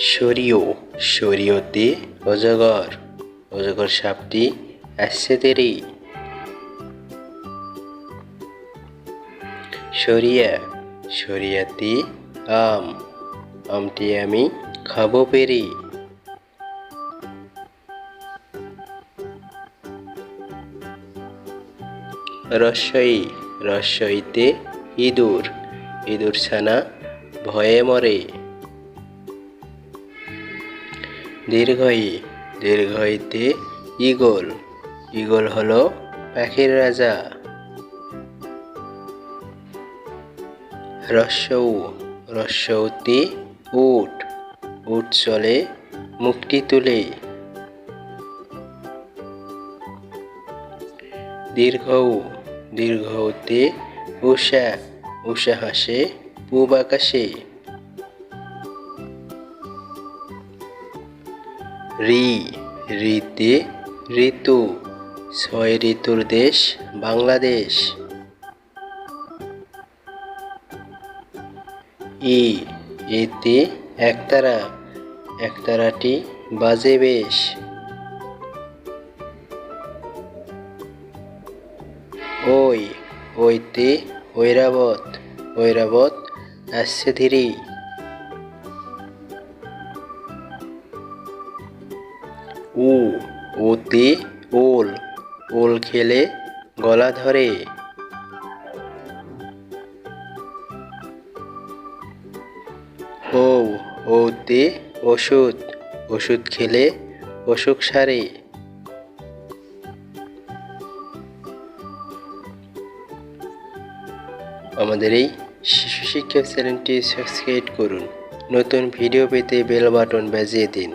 সরিও সরিয়তে অজগর অজগর সাপটি আসছে তেরে। সরিয়া সরিয়াতে আম আমটি আমি খাবো পেরে। রস্বই রস্বইতে ইঁদুর ইঁদুর ছানা ভয়ে মরে। দীর্ঘই দীর্ঘইতে ঈগল ঈগল হলো পাখির রাজা। রস্যৌ রস্যৌতে উট উট চলে মুখটি তুলে। দীর্ঘৌ দীর্ঘৌতে উষা উষা হাসে পূব আকাশে। রি রিতে ঋতু ছয় ঋতুর দেশ বাংলাদেশ। ই এতে একতারা একতারাটি বাজে বেশ। ওই ওইতে ঐরাবত ঐরাবত আসছে ধীরে। উ ওতে ওল ওল খেলে গলা ধরে। ও ওতে ওষুধ ওষুধ খেলে অসুখ সারে। আমাদের এই শিশু শিক্ষা চ্যানেলটি সাবস্ক্রাইব করুন। নতুন ভিডিও পেতে বেল বাটন বাজিয়ে দিন।